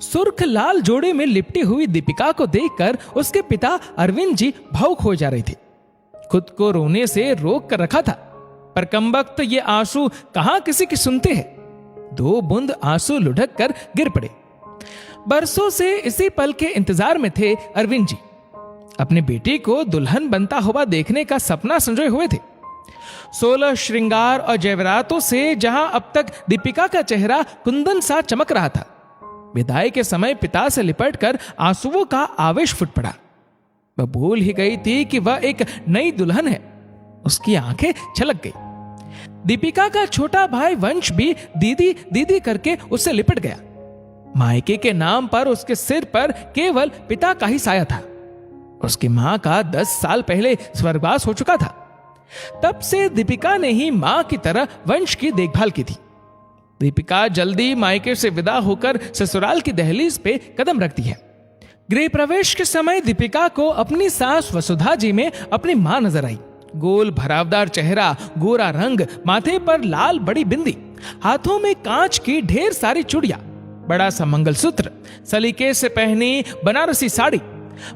सुर्ख लाल जोड़े में लिपटी हुई दीपिका को देखकर उसके पिता अरविंद जी भावुक हो जा रहे थे। खुद को रोने से रोक कर रखा था, पर कमबख्त ये आंसू कहां किसी की सुनते हैं। 2 बूंद आंसू लुढ़क कर गिर पड़े। बरसों से इसी पल के इंतजार में थे अरविंद जी। अपनी बेटी को दुल्हन बनता हुआ देखने का सपना संजोए हुए थे। 16 श्रृंगार और जयवरातों से जहां अब तक दीपिका का चेहरा कुंदन सा चमक रहा था, विदाई के समय पिता से लिपटकर आंसुओं का आवेश फूट पड़ा। वह भूल ही गई थी कि वह एक नई दुल्हन है। उसकी आंखें छलक गई। दीपिका का छोटा भाई वंश भी दीदी दीदी करके उससे लिपट गया। मायके के नाम पर उसके सिर पर केवल पिता का ही साया था। उसकी मां का 10 साल पहले स्वर्गवास हो चुका था। तब से दीपिका ने ही मां की तरह वंश की देखभाल की थी। दीपिका जल्दी मायके से विदा होकर ससुराल की दहलीज पे कदम रखती है। गृह प्रवेश के समय दीपिका को अपनी सास वसुधा जी में अपनी मां नजर आई। गोल भरावदार चेहरा, गोरा रंग, माथे पर लाल बड़ी बिंदी, हाथों में कांच की ढेर सारी चूड़ियां, बड़ा सा मंगलसूत्र, सलीके से पहनी बनारसी साड़ी,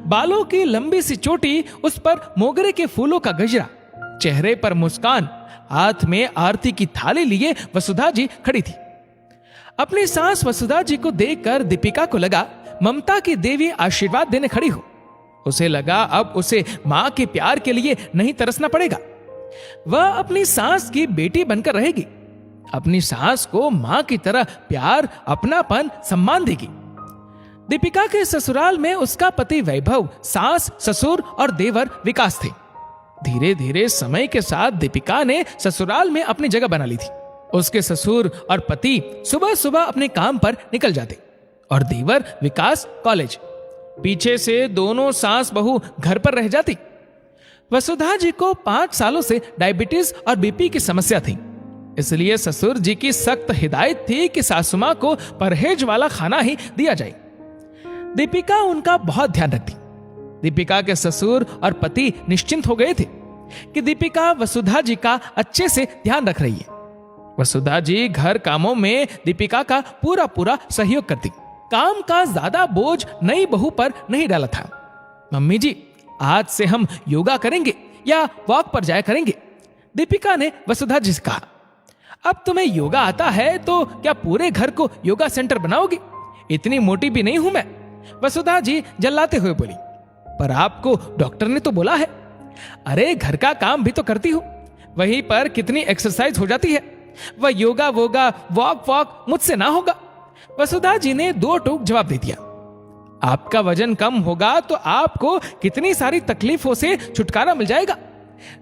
बालों की लंबी सी चोटी, उस पर मोगरे के फूलों का गजरा, चेहरे पर मुस्कान, हाथ में आरती की थाली लिए वसुधा जी खड़ी थी। अपनी सास वसुधा जी को देखकर दीपिका को लगा ममता की देवी आशीर्वाद देने खड़ी हो। उसे लगा अब उसे मां के प्यार के लिए नहीं तरसना पड़ेगा। वह अपनी सास की बेटी बनकर रहेगी। अपनी सास को मां की तरह प्यार, अपनापन, सम्मान देगी। दीपिका के ससुराल में उसका पति वैभव, सास, ससुर और देवर विकास थे। धीरे धीरे समय के साथ दीपिका ने ससुराल में अपनी जगह बना ली थी। उसके ससुर और पति सुबह सुबह अपने काम पर निकल जाते और देवर विकास कॉलेज। पीछे से दोनों सास बहू घर पर रह जाती। वसुधा जी को 5 सालों से डायबिटीज और बीपी की समस्या थी, इसलिए ससुर जी की सख्त हिदायत थी कि सासू मां को परहेज वाला खाना ही दिया जाए। दीपिका उनका बहुत ध्यान रखती। दीपिका के ससुर और पति निश्चिंत हो गए थे कि दीपिका वसुधा जी का अच्छे से ध्यान रख रही है। वसुधा जी घर कामों में दीपिका का पूरा पूरा सहयोग करती। काम का ज्यादा बोझ नई बहू पर नहीं डाला था। मम्मी जी, आज से हम योगा करेंगे या वॉक पर जाया करेंगे, दीपिका ने वसुधा जी से कहा। अब तुम्हें योगा आता है तो क्या पूरे घर को योगा सेंटर बनाओगे? इतनी मोटी भी नहीं हूं मैं, वसुधा जी जल्लाते हुए बोली। पर आपको डॉक्टर ने तो बोला है। अरे घर का काम भी तो करती हो, वहीं पर कितनी एक्सरसाइज हो जाती है। वह योगा वोगा वॉक मुझसे ना होगा, वसुधा जी ने 2 टूक जवाब दे दिया। आपका वजन कम होगा तो आपको कितनी सारी तकलीफों से छुटकारा मिल जाएगा,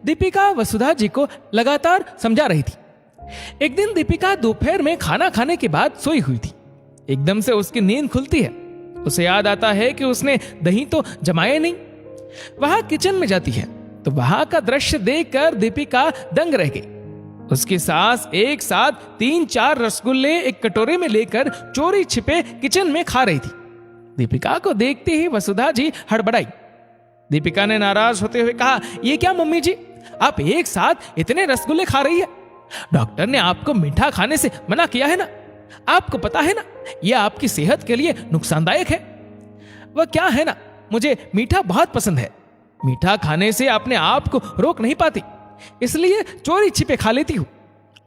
दीपिका वसुधा जी को लगातार समझा रही थी। एक दिन दीपिका दोपहर में खाना खाने के बाद सोई हुई थी। एकदम से उसकी नींद खुलती है। उसे याद आता है कि उसने दही तो जमाया नहीं। वहां किचन में जाती है तो वहां का दृश्य देखकर दीपिका दंग रह गई। उसकी सास एक साथ 3-4 रसगुल्ले एक कटोरे में लेकर चोरी छिपे किचन में खा रही थी। दीपिका को देखते ही वसुधा जी हड़बड़ाई। दीपिका ने नाराज होते हुए कहा, ये क्या मम्मी जी, आप एक साथ इतने रसगुल्ले खा रही है? डॉक्टर ने आपको मीठा खाने से मना किया है ना। आपको पता है ना, यह आपकी सेहत के लिए नुकसानदायक है। वह क्या है ना, मुझे मीठा बहुत पसंद है। मीठा खाने से अपने आप को रोक नहीं पाती, इसलिए चोरी छिपे खा लेती हूं।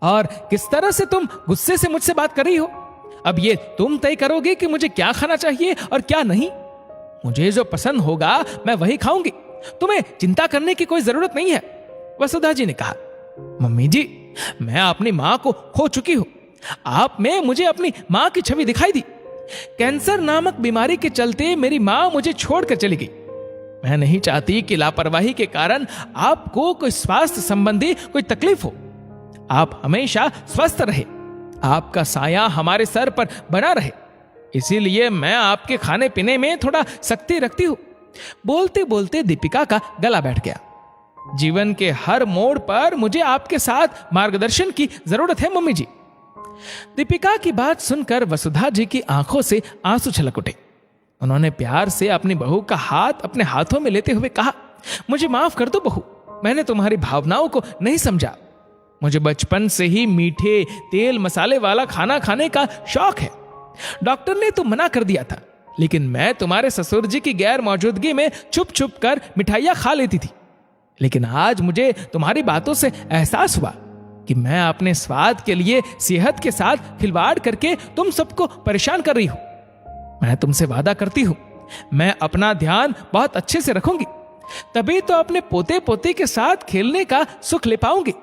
और किस तरह से तुम गुस्से से मुझसे बात कर रही हो? अब ये तुम तय करोगे कि मुझे क्या खाना चाहिए और क्या नहीं। मुझे जो पसंद होगा मैं वही खाऊंगी, तुम्हें चिंता करने की कोई जरूरत नहीं है, वसुधा जी ने कहा। मम्मी जी, मैं अपनी मां को खो चुकी हूं। आप में मुझे अपनी मां की छवि दिखाई दी। कैंसर नामक बीमारी के चलते मेरी मां मुझे छोड़कर चली गई। मैं नहीं चाहती कि लापरवाही के कारण आपको कोई स्वास्थ्य संबंधी कोई तकलीफ हो। आप हमेशा स्वस्थ रहे, आपका साया हमारे सर पर बना रहे, इसीलिए मैं आपके खाने पीने में थोड़ा सख्ती रखती हूं। बोलते बोलते दीपिका का गला बैठ गया। जीवन के हर मोड़ पर मुझे आपके साथ मार्गदर्शन की जरूरत है मम्मी जी। दीपिका की बात सुनकर वसुधा जी की आंखों से आंसू छलक उठे। उन्होंने प्यार से अपनी बहू का हाथ अपने हाथों में लेते हुए कहा, मुझे माफ कर दो बहू, मैंने तुम्हारी भावनाओं को नहीं समझा। मुझे बचपन से ही मीठे तेल मसाले वाला खाना खाने का शौक है। डॉक्टर ने तो मना कर दिया था, लेकिन मैं तुम्हारे ससुर जी की गैर मौजूदगी में छुप छुप कर मिठाइयां खा लेती थी। लेकिन आज मुझे तुम्हारी बातों से एहसास हुआ कि मैं अपने स्वाद के लिए सेहत के साथ खिलवाड़ करके तुम सबको परेशान कर रही हूं। मैं तुमसे वादा करती हूं, मैं अपना ध्यान बहुत अच्छे से रखूंगी, तभी तो अपने पोते पोते के साथ खेलने का सुख ले पाऊंगी।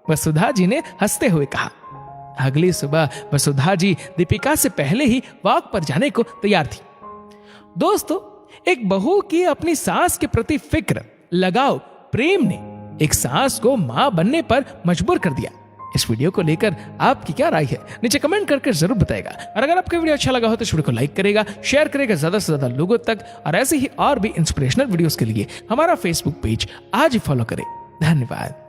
वसुधा जी ने हंसते हुए कहा। अगली सुबह वसुधा जी दीपिका से पहले ही वॉक पर जाने को तैयार थी। दोस्तों, एक बहू की अपनी सास के प्रति फिक्र, लगाव, प्रेम ने एक सास को मां बनने पर मजबूर कर दिया। इस वीडियो को लेकर आपकी क्या राय है, नीचे कमेंट करके जरूर बताएगा। और अगर आपको वीडियो अच्छा लगा हो तो इस वीडियो को लाइक करेगा, शेयर करेगा ज्यादा से ज्यादा लोगों तक। और ऐसे ही और भी इंस्पिरेशनल वीडियोस के लिए हमारा फेसबुक पेज आज ही फॉलो करें। धन्यवाद।